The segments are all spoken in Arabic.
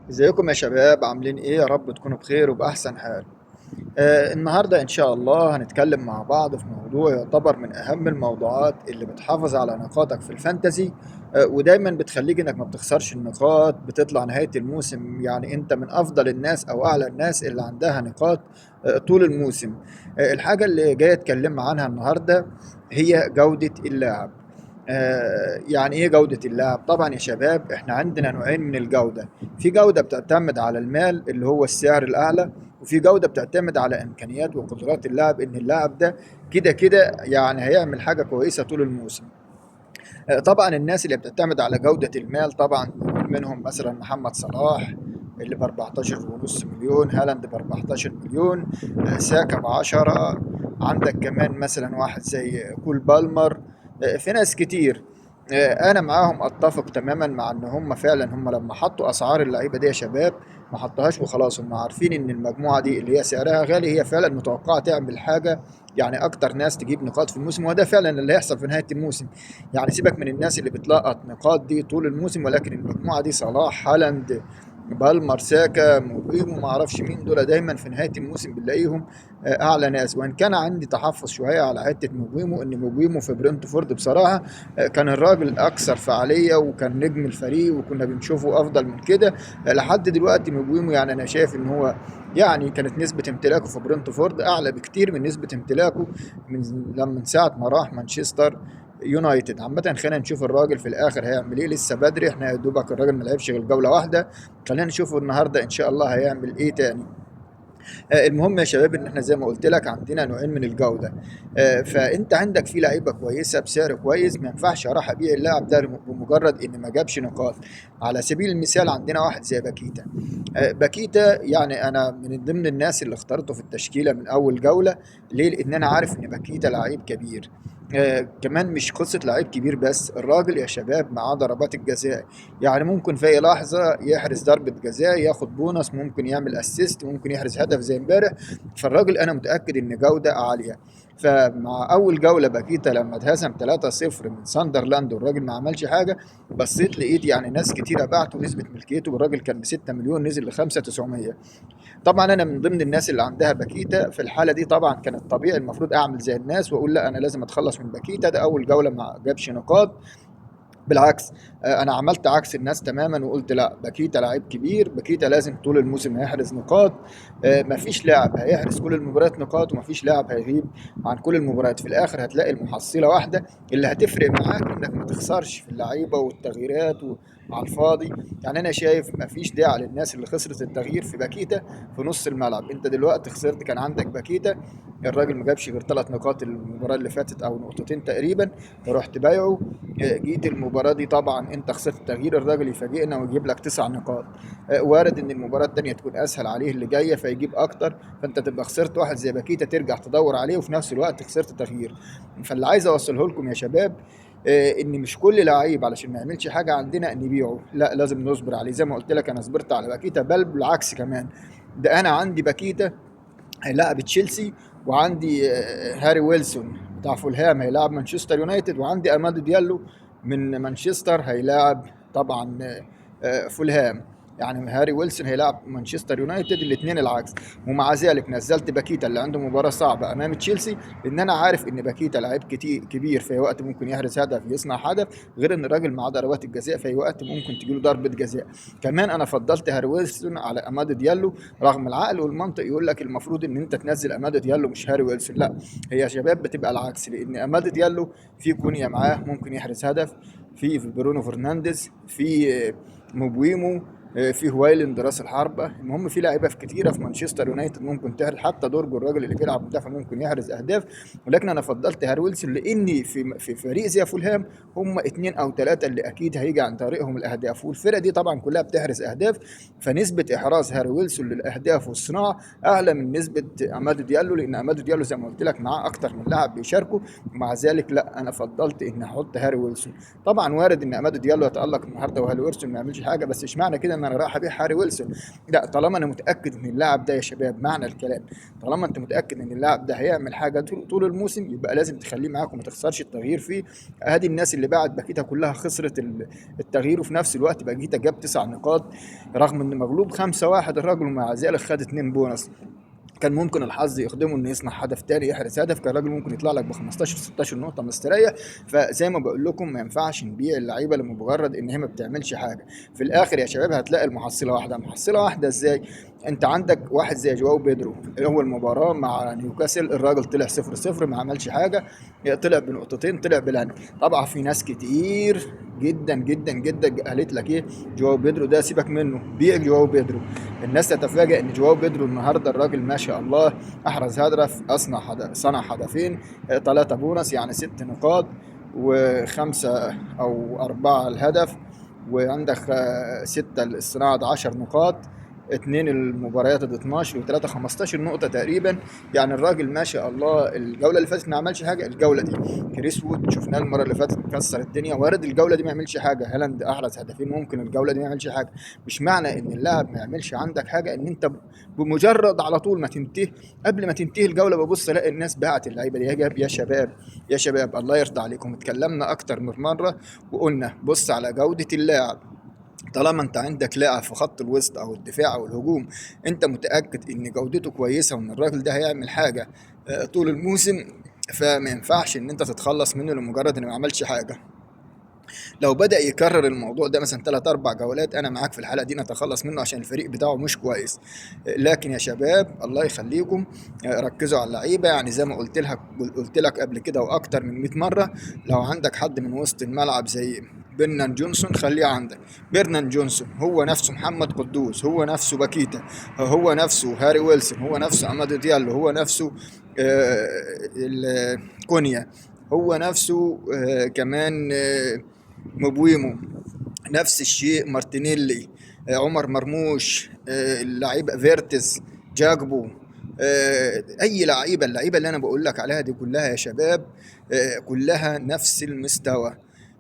ازيكم يا شباب، عاملين ايه؟ يا رب تكونوا بخير وبأحسن حال. النهاردة ان شاء الله هنتكلم مع بعض في موضوع يعتبر من اهم الموضوعات اللي بتحافظ على نقاطك في الفانتزي. ودايما بتخليك انك ما بتخسرش النقاط، بتطلع نهاية الموسم يعني انت من افضل الناس او اعلى الناس اللي عندها نقاط طول الموسم. الحاجة اللي جاي اتكلم عنها النهاردة هي جودة اللاعب. يعني ايه جودة اللاعب؟ طبعا يا شباب احنا عندنا نوعين من الجودة. في جودة بتعتمد على المال اللي هو السعر الأعلى، وفي جودة بتعتمد على إمكانيات وقدرات اللاعب، إن اللاعب ده كده كده يعني هيعمل حاجة كويسة طول الموسم. طبعا الناس اللي بتعتمد على جودة المال طبعا منهم مثلا محمد صلاح اللي ب 14.5 مليون، هالاند ب 14 مليون، ساكا ب 10. عندك كمان مثلا واحد زي كول بالمر. في ناس كتير. انا معاهم اتفق تماما مع ان هم فعلا هم لما حطوا اسعار اللعيبه دي يا شباب ما حطوهاش وخلاص، هم عارفين ان المجموعه دي اللي هي سعرها غالي هي فعلا متوقعه تعمل حاجه، يعني اكتر ناس تجيب نقاط في الموسم، وده فعلا اللي هيحصل في نهايه الموسم. يعني سيبك من الناس اللي بتلقط نقاط دي طول الموسم، ولكن المجموعه دي صلاح، هالاند، بالمر، ساكا، موبيمو، ما اعرفش مين دول، دايما في نهايه الموسم بنلاقيهم اعلى ناس. وان كان عندي تحفظ شويه على حته موبيمو، ان موبيمو في برنتفورد بصراحه كان الراجل اكثر فعاليه وكان نجم الفريق وكنا بنشوفه افضل من كده. لحد دلوقتي موبيمو يعني انا شايف ان هو يعني كانت نسبة امتلاكه في برنتفورد أعلى بكتير من نسبة امتلاكه من من ساعة ما راح مانشستر يونايتد. عامة خلينا نشوف الراجل في الآخر هيعمل إيه، لسه بدري، إحنا يا دوبك الراجل ما لعبش غير جولة واحدة. خلينا نشوفه النهاردة إن شاء الله هيعمل إيه تاني. المهم يا شباب ان احنا زي ما قلت لك عندنا نوعين من الجوده. فانت عندك في لعيبه كويسه بسعر كويس، ما ينفعش اروح ابيع اللاعب ده بمجرد ان ما جابش نقاط. على سبيل المثال عندنا واحد زي باكيتا. باكيتا يعني انا من ضمن الناس اللي اخترته في التشكيله من اول جوله. ليه؟ لان انا عارف ان باكيتا لعيب كبير. كمان مش قصة لعيب كبير بس، الراجل يا شباب معاه ضربات الجزاء. يعني ممكن في اي لحظة يحرز ضربة جزاء ياخد بونص، ممكن يعمل اسيست، ممكن يحرز هدف زي امبارح. فالراجل انا متأكد ان جودة عالية. فمع اول جولة باكيتا لما اتهزم 3-0 من ساندرلاند والراجل ما عملش حاجة، بصيت لقيت يعني ناس كتيرة باعته، نسبة ملكيته والراجل كان ب 6 مليون نزل ل 5,900. طبعا انا من ضمن الناس اللي عندها باكيتا. في الحاله دي طبعا كان الطبيعي المفروض اعمل زي الناس واقول لا انا لازم اتخلص من باكيتا، ده اول جوله ما جابش نقاط. بالعكس، انا عملت عكس الناس تماما وقلت لا، باكيتا لعيب كبير، باكيتا لازم طول الموسم هيحرز نقاط. مفيش لاعب هيحرز كل المباريات نقاط ومفيش لاعب هيغيب عن كل المباريات. في الاخر هتلاقي المحصله واحده اللي هتفرق معاك انك ما تخسرش في اللعيبه والتغييرات على الفاضي. يعني انا شايف مفيش داعي للناس اللي خسرت التغيير في باكيتا في نص الملعب. انت دلوقتي خسرت، كان عندك باكيتا، الراجل ما جابش غير 3 نقاط المباراه اللي فاتت او نقطتين تقريبا، فرحت بايعه. جيت المباراة دي طبعا انت خسرت التغيير، الراجل يفاجئنا ويجيب لك 9 نقاط. وارد ان المباراة التانية تكون اسهل عليه اللي جاية فيجيب اكتر، فانت تبقى خسرت واحد زي باكيتا ترجع تدور عليه وفي نفس الوقت خسرت تغيير. فاللي عايز اوصله لكم يا شباب ان مش كل لعيب علشان ما يعملش حاجة عندنا نبيعه، لا لازم نصبر عليه. زي ما قلت لك انا صبرت على باكيتا، بل بالعكس كمان، ده انا عندي باكيتا هيلاعب تشيلسي، وعندي هاري ويلسون بتاع فولهام هيلاعب مانشستر يونايتد، وعندي امادو ديالو من مانشستر هيلاعب طبعا فولهام. يعني هاري ويلسون هيلاعب مانشستر يونايتد، الاثنين العكس. ومع ذلك نزلت باكيتا اللي عنده مباراة صعبة امام تشيلسي، لان انا عارف ان باكيتا لعيب كتير كبير، في وقت ممكن يحرز هدف يصنع هدف، غير ان الراجل معاه ضربات الجزاء في وقت ممكن تجيله ضربة جزاء. كمان انا فضلت هاري ويلسون على امادو ديالو، رغم العقل والمنطق يقول لك المفروض ان انت تنزل امادو ديالو مش هاري ويلسون. لا، هي يا شباب بتبقى العكس، لان امادو ديالو في كونيا معاه ممكن يحرز هدف، في برونو فرنانديز، في موبويمو، في هوايلند راس الحربة. المهم في لعيبه في كتيره في مانشستر يونايتد ممكن تحرز، حتى دورجو الراجل اللي بيلعب مدافع ممكن يحرز اهداف. ولكن انا فضلت هاري ويلسون لاني في فريق زي فولهام هم اتنين او ثلاثه اللي اكيد هيجي عن طريقهم الاهداف، والفرقه دي طبعا كلها بتحرز اهداف. فنسبه احراز هاري ويلسون للاهداف والصناعه اعلى من نسبه امادو ديالو، لان امادو ديالو زي ما قلت لك معاه اكتر من لاعب بيشاركوا. ومع ذلك لا، انا فضلت ان احط هاري ويلسون. طبعا وارد ان امادو ديالو يتالق النهارده وهاري ويلسون ما يعملش حاجه، بس اشمعنى كده ان انا رايح ابيع هاري ويلسون. لا، طالما انا متاكد ان اللاعب ده يا شباب، معنى الكلام طالما انت متاكد ان اللاعب ده هيعمل حاجه طول الموسم، يبقى لازم تخليه معاك وما تخسرش التغيير فيه. ادي الناس اللي باعت باكيتها كلها خسرت التغيير، وفي نفس الوقت باكيتا جاب 9 نقاط رغم ان مغلوب 5-1 الراجل، ومع ذلك خد 2 بونص. كان ممكن الحظ يخدمه انه يصنع هدف تاني يحرز هدف، كان الراجل ممكن يطلع لك ب 15 16 نقطه مستريح. فزي ما بقول لكم ما ينفعش نبيع اللعيبه لمجرد ان هي ما بتعملش حاجه. في الاخر يا شباب هتلاقي المحصله واحده. محصله واحده ازاي؟ انت عندك واحد زي جواو بيدرو، اول مباراه مع نيوكاسل الراجل طلع 0-0 ما عملش حاجه، طلع بنقطتين، طلع بلان. طبعا في ناس كتير جدا جدا جدا قالت لك ايه، جواو بيدرو ده سيبك منه، بيع جواو بيدرو. الناس تتفاجئ ان جواو بيدرو النهارده الراجل ما شاء الله احرز هدف، صنع هدفين، 3 بونص يعني 6 نقاط، وخمسة او 4 الهدف، وعندك 6 الصناعة 10 نقاط، 2 المباريات ضد 12 و3 15 نقطة تقريبا. يعني الراجل ما شاء الله الجولة اللي فاتت ما عملش حاجة، الجولة دي كريس وود شفناه المرة اللي فاتت كسر الدنيا، وارد الجولة دي ما يعملش حاجة. هالاند أحرز هدفين، ممكن الجولة دي ما يعملش حاجة. مش معنى إن اللاعب ما يعملش عندك حاجة إن أنت بمجرد على طول ما تنتهي، قبل ما تنتهي الجولة ببص الاقي الناس باعت اللعيبة دي. يا شباب يا شباب الله يرضى عليكم، اتكلمنا أكتر من مرة وقلنا بص على جودة اللاعب. طالما انت عندك لاعب في خط الوسط او الدفاع او الهجوم انت متاكد ان جودته كويسه وان الراجل ده هيعمل حاجه طول الموسم، فما ينفعش ان انت تتخلص منه لمجرد انه ما عملش حاجه. لو بدأ يكرر الموضوع ده مثلا 3 4 جولات انا معاك في الحلقه دي نتخلص منه عشان الفريق بتاعه مش كويس. لكن يا شباب الله يخليكم ركزوا على اللعيبه. يعني زي ما قلت لك قبل كده واكتر من 100 مره، لو عندك حد من وسط الملعب زي برنان جونسون خليه عندك. برنان جونسون هو نفسه محمد قدوس، هو نفسه باكيتا، هو نفسه هاري ويلسون، هو نفسه امادو ديالو، هو نفسه كونيا، هو نفسه كمان مبويمو، نفس الشيء مارتينيلي، عمر مرموش، اللعيبه فيرتز، جاكبو، اي لعيبه، اللعيبه اللي انا بقول لك عليها دي كلها يا شباب كلها نفس المستوى.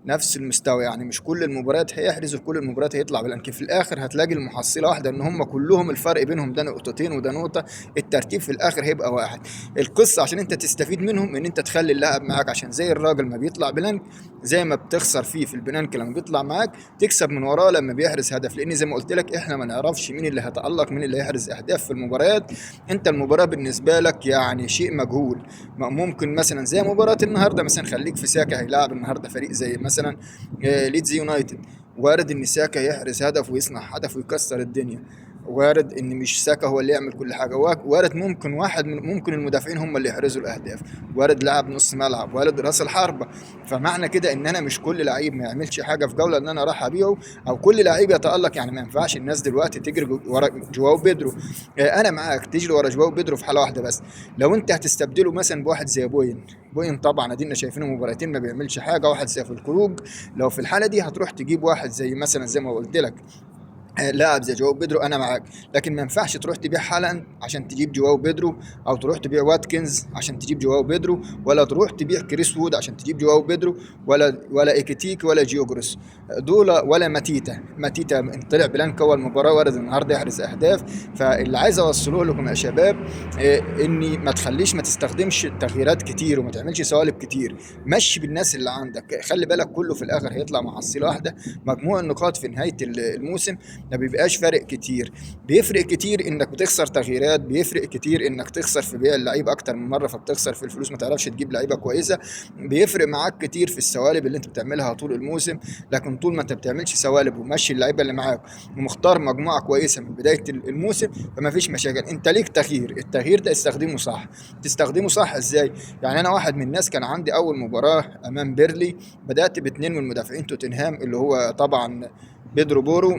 نفس المستوى، يعني مش كل المباريات هيحرز وفي كل المباريات هيطلع بالانكي. في الاخر هتلاقي المحصله واحده، ان هم كلهم الفرق بينهم ده نقطتين وده نقطه، الترتيب في الاخر هيبقى واحد. القصه عشان انت تستفيد منهم ان انت تخلي اللاعب معاك، عشان زي الراجل ما بيطلع بلانك زي ما بتخسر فيه في البلانك لما بيطلع معاك تكسب من وراه لما بيحرز هدف. لان زي ما قلت لك احنا ما نعرفش مين اللي هيتالق، مين اللي هيحرز اهداف في المباريات. انت المباراه بالنسبه لك يعني شيء مجهول. ممكن مثلا زي مباراه النهارده مثلا خليك في ساكا هيلاعب النهارده فريق زي مثلا ليدز يونايتد، وارد ان ساكا يحرز هدف ويصنع هدف ويكسر الدنيا، وارد ان مش ساكا هو اللي يعمل كل حاجه، وارد ممكن المدافعين هم اللي يحرزوا الاهداف، وارد لاعب نص ملعب، وارد راس الحربه. فمعنى كده ان انا مش كل لعيب ما يعملش حاجه في جوله ان انا راح ابيعه، او كل لعيب يتالق. يعني ما ينفعش الناس دلوقتي تجري ورا جواو بيدرو. انا معاك تجري ورا جواو بيدرو في حاله واحده بس، لو انت هتستبدله مثلا بواحد زي بوين طبعا ادينا شايفينه مباراتين ما بيعملش حاجه، واحد زي في الخروج. لو في الحاله دي هتروح تجيب واحد زي مثلا زي ما قلت لك لاعب زي جواو بيدرو انا معاك. لكن ما ينفعش تروح تبيع هالاند عشان تجيب جواو بيدرو، او تروح تبيع واتكنز عشان تجيب جواو بيدرو، ولا تروح تبيع كريس وود عشان تجيب جواو بيدرو، ولا ايكيتيك ولا جيوجروس دول، ولا ماتيتا طلع بلانك اول مباراه، وارد النهارده يحرز اهداف. فاللي عايز اوصله لكم يا شباب اني ما تستخدمش تغييرات كتير وما تعملش سوالب كتير. مشي بالناس اللي عندك، خلي بالك كله في الاخر هيطلع محصله واحده. مجموع النقاط في نهايه الموسم ما بيبقاش فارق كتير. بيفرق كتير انك بتخسر تغييرات، بيفرق كتير انك تخسر في بيع اللعيب اكتر من مره فبتخسر في الفلوس ما تعرفش تجيب لعيبه كويسه. بيفرق معاك كتير في السوالب اللي انت بتعملها طول الموسم. لكن طول ما انت بتعملش سوالب وماشي اللعيبه اللي معاك ومختار مجموعه كويسه من بدايه الموسم فما فيش مشاكل. انت ليك التغيير ده استخدمه صح. تستخدمه صح ازاي؟ يعني انا واحد من الناس كان عندي اول مباراه امام بيرلي بدات باثنين من مدافعين توتنهام اللي هو طبعا بيدرو بورو،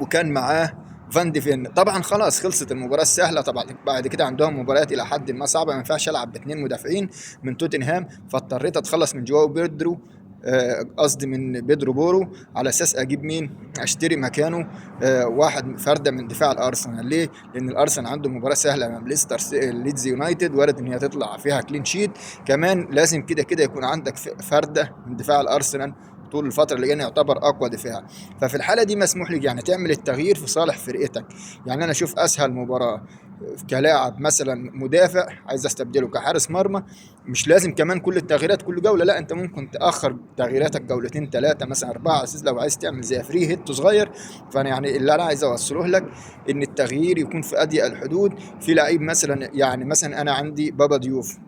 وكان معاه فان دي فين. طبعا خلاص خلصت المباراه السهله، طبعا بعد كده عندهم مباريات الى حد ما صعبه، ما ينفعش العب باثنين مدافعين من توتنهام، فاضطريت اتخلص من جواو بيدرو، قصدي من بيدرو بورو، على اساس اجيب مين اشتري مكانه واحد فرده من دفاع الارسنال. ليه؟ لان الارسنال عنده مباراه سهله امام ليدز يونايتد، وارد ان هي تطلع فيها كلين شيت. كمان لازم كده كده يكون عندك فرده من دفاع الارسنال طول الفتره اللي جايه يعتبر اقوى دفاع. ففي الحاله دي مسموح لك يعني تعمل التغيير في صالح فرقتك. يعني انا اشوف اسهل مباراه كلاعب مثلا مدافع عايز استبدله كحارس مرمى، مش لازم كمان كل التغييرات كل جوله، لا انت ممكن تاخر تغييراتك جولتين ثلاثه مثلا اربعه على اساس لو عايز تعمل زي فري هيت صغير. فانا يعني اللي انا عايز اوصله لك ان التغيير يكون في اضيق الحدود. في لعيب مثلا، يعني مثلا انا عندي بابا ديوف،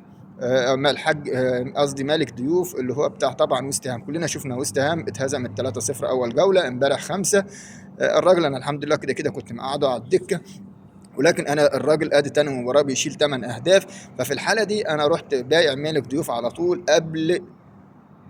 الحاج قصدي مالك ضيوف اللي هو بتاع طبعا ويست هام، كلنا شفنا ويست هام اتهزمت 3-0 اول جوله، امبارح 5. الراجل انا الحمد لله كده كده كنت مقعده على الدكه، ولكن انا الراجل ادي تاني مباراه بيشيل 8 اهداف. ففي الحاله دي انا رحت بايع مالك ضيوف على طول قبل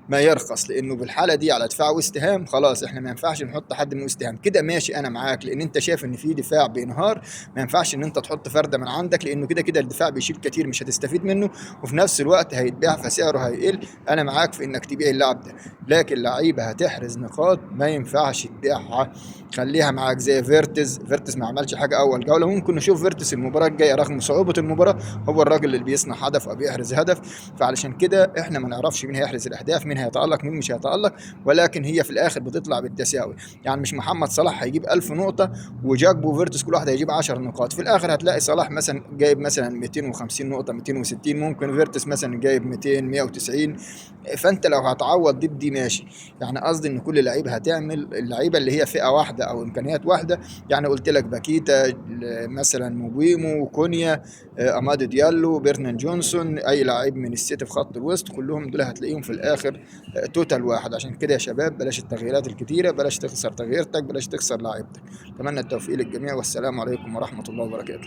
ما يرخص، لانه بالحاله دي على دفاع ويست هام خلاص احنا ما ينفعش نحط حد من ويست هام كده. ماشي انا معاك لان انت شايف ان في دفاع بينهار، ما ينفعش ان انت تحط فرده من عندك لانه كده كده الدفاع بيشيل كتير مش هتستفيد منه، وفي نفس الوقت هيتباع فسعره هيقل. انا معاك في انك تبيع اللاعب ده، لكن لعيبه هتحرز نقاط ما ينفعش تبيعها، خليها معاك زي فيرتز. فيرتز ما عملش حاجه اول جوله، ممكن نشوف فيرتز المباراه الجايه رغم صعوبه المباراه، هو الراجل اللي بيصنع هدف او بيحرز هدف. فعلشان كده احنا ما نعرفش مين هيحرز الاهداف، مين هيتالق مين مش هيتالق، ولكن هي في الاخر بتطلع بالتساوي. يعني مش محمد صلاح هيجيب 1000 نقطه وجاكبو فيرتس كل واحد هيجيب 10 نقاط، في الاخر هتلاقي صلاح مثلا جايب مثلا 250 نقطه 260، ممكن فيرتس مثلا جايب 200 190. فانت لو هتعوض دي ماشي. يعني قصدي ان كل لعيب هتعمل اللعيبه اللي هي فئه واحده او امكانيات واحده. يعني قلت لك باكيتا مثلا، موبيمو، كونيا، امادو ديالو، بيرنان جونسون، اي لعيب من السيتي في خط الوسط، كلهم دول هتلاقيهم في الاخر توتال واحد. عشان كده يا شباب بلاش التغييرات الكتيره، بلاش تخسر تغييرتك، بلاش تخسر لاعيبتك. اتمنى التوفيق للجميع، والسلام عليكم ورحمه الله وبركاته.